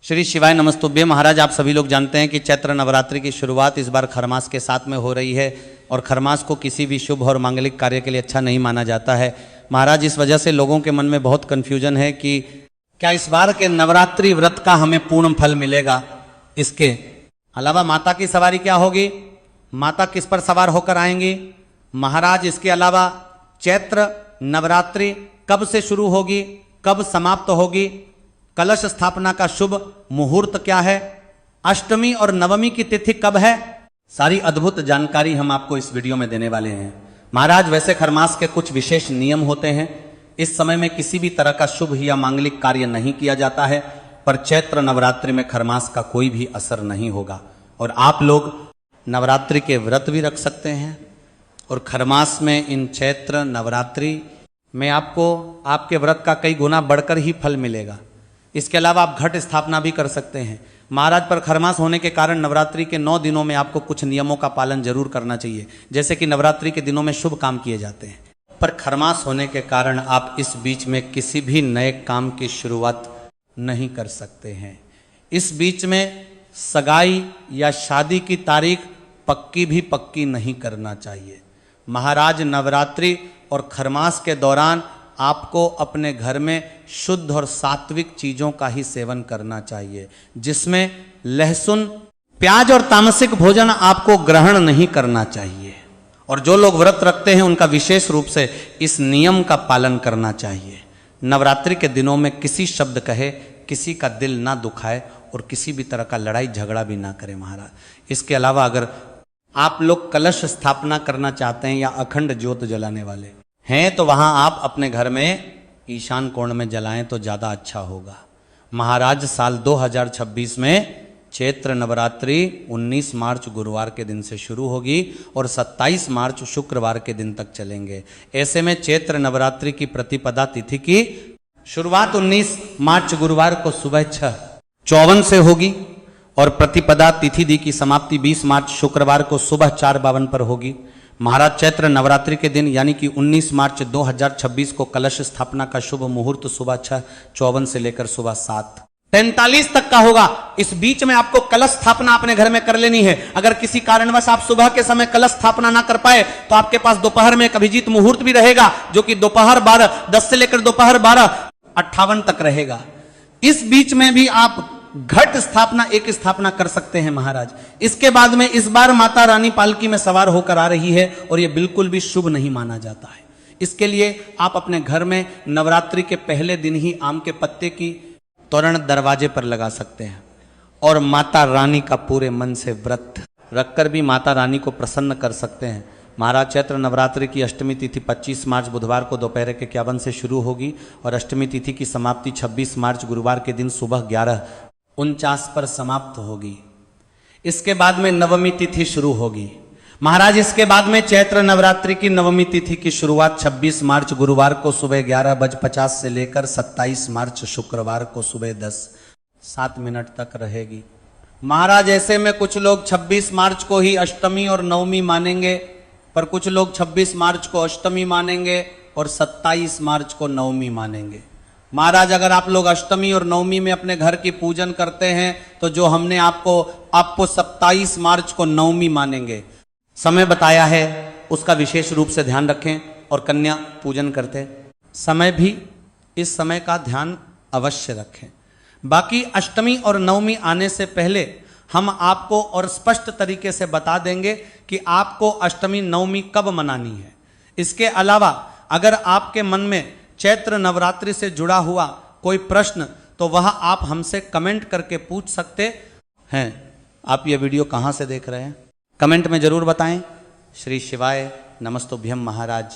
श्री शिवाय नमस्तुभ्य। महाराज, आप सभी लोग जानते हैं कि चैत्र नवरात्रि की शुरुआत इस बार खरमास के साथ में हो रही है और खरमास को किसी भी शुभ और मांगलिक कार्य के लिए अच्छा नहीं माना जाता है। महाराज, इस वजह से लोगों के मन में बहुत कन्फ्यूजन है कि क्या इस बार के नवरात्रि व्रत का हमें पूर्ण फल मिलेगा। इसके अलावा माता की सवारी क्या होगी, माता किस पर सवार होकर आएंगी। महाराज, इसके अलावा चैत्र नवरात्रि कब से शुरू होगी, कब समाप्त होगी, कलश स्थापना का शुभ मुहूर्त क्या है, अष्टमी और नवमी की तिथि कब है, सारी अद्भुत जानकारी हम आपको इस वीडियो में देने वाले हैं। महाराज, वैसे खरमास के कुछ विशेष नियम होते हैं। इस समय में किसी भी तरह का शुभ या मांगलिक कार्य नहीं किया जाता है, पर चैत्र नवरात्रि में खरमास का कोई भी असर नहीं होगा और आप लोग नवरात्रि के व्रत भी रख सकते हैं। और खरमास में इन चैत्र नवरात्रि में आपको आपके व्रत का कई गुना बढ़कर ही फल मिलेगा। इसके अलावा आप घट स्थापना भी कर सकते हैं। महाराज, पर खरमास होने के कारण नवरात्रि के 9 दिनों में आपको कुछ नियमों का पालन जरूर करना चाहिए। जैसे कि नवरात्रि के दिनों में शुभ काम किए जाते हैं, पर खरमास होने के कारण आप इस बीच में किसी भी नए काम की शुरुआत नहीं कर सकते हैं। इस बीच में सगाई या शादी की तारीख पक्की नहीं करना चाहिए। महाराज, नवरात्रि और खरमास के दौरान आपको अपने घर में शुद्ध और सात्विक चीजों का ही सेवन करना चाहिए, जिसमें लहसुन, प्याज और तामसिक भोजन आपको ग्रहण नहीं करना चाहिए। और जो लोग व्रत रखते हैं उनका विशेष रूप से इस नियम का पालन करना चाहिए। नवरात्रि के दिनों में किसी शब्द कहे, किसी का दिल ना दुखाए और किसी भी तरह का लड़ाई झगड़ा भी ना करें। महाराज, इसके अलावा अगर आप लोग कलश स्थापना करना चाहते हैं या अखंड ज्योत जलाने वाले हैं तो वहां आप अपने घर में ईशान कोण में जलाएं तो ज्यादा अच्छा होगा। महाराज, साल 2026 में चैत्र नवरात्रि 19 मार्च गुरुवार के दिन से शुरू होगी और 27 मार्च शुक्रवार के दिन तक चलेंगे। ऐसे में चैत्र नवरात्रि की प्रतिपदा तिथि की शुरुआत 19 मार्च गुरुवार को सुबह 6:54 से होगी और प्रतिपदा तिथि दी की समाप्ति 20 मार्च शुक्रवार को सुबह 4:52 पर होगी। महाराज, चैत्र नवरात्रि के दिन यानी कि 19 मार्च 2026 को कलश स्थापना का शुभ मुहूर्त सुबह 6:54 से लेकर सुबह 7:43 तक का होगा। इस बीच में आपको कलश स्थापना अपने घर में कर लेनी है। अगर किसी कारणवश आप सुबह के समय कलश स्थापना ना कर पाए तो आपके पास दोपहर में एक अभिजीत मुहूर्त भी रहेगा, जो कि दोपहर 12:10 से लेकर दोपहर 12:58 तक रहेगा। इस बीच में भी आप घट स्थापना एक स्थापना कर सकते हैं। महाराज, इसके बाद में इस बार माता रानी पालकी में सवार होकर आ रही है और यह बिल्कुल भी शुभ नहीं माना जाता है। इसके लिए आप अपने घर में नवरात्रि के पहले दिन ही आम के पत्ते की तोरण दरवाजे पर लगा सकते हैं और माता रानी का पूरे मन से व्रत रखकर भी माता रानी को प्रसन्न कर सकते हैं। महाराज, चैत्र नवरात्रि की अष्टमी तिथि 25 मार्च बुधवार को दोपहर के 51 से शुरू होगी और अष्टमी तिथि की समाप्ति 26 मार्च गुरुवार के दिन सुबह 11:49 पर समाप्त होगी। इसके बाद में नवमी तिथि शुरू होगी। महाराज, इसके बाद में चैत्र नवरात्रि की नवमी तिथि की शुरुआत 26 मार्च गुरुवार को सुबह 11:50 से लेकर 27 मार्च शुक्रवार को सुबह 10:07 तक रहेगी। महाराज, ऐसे में कुछ लोग 26 मार्च को ही अष्टमी और नवमी मानेंगे, पर कुछ लोग 26 मार्च को अष्टमी मानेंगे और 27 मार्च को नवमी मानेंगे। महाराज, अगर आप लोग अष्टमी और नवमी में अपने घर की पूजन करते हैं तो जो हमने आपको 27 मार्च को नवमी मानेंगे। समय बताया है, उसका विशेष रूप से ध्यान रखें और कन्या पूजन करते समय भी इस समय का ध्यान अवश्य रखें। बाकी अष्टमी और नवमी आने से पहले हम आपको और स्पष्ट तरीके से बता देंगे कि आपको अष्टमी नवमी कब मनानी है। इसके अलावा अगर आपके मन में चैत्र नवरात्रि से जुड़ा हुआ कोई प्रश्न तो वह आप हमसे कमेंट करके पूछ सकते हैं। आप ये वीडियो कहाँ से देख रहे हैं, कमेंट में जरूर बताएं। श्री शिवाय नमस्तुभ्यम। महाराज।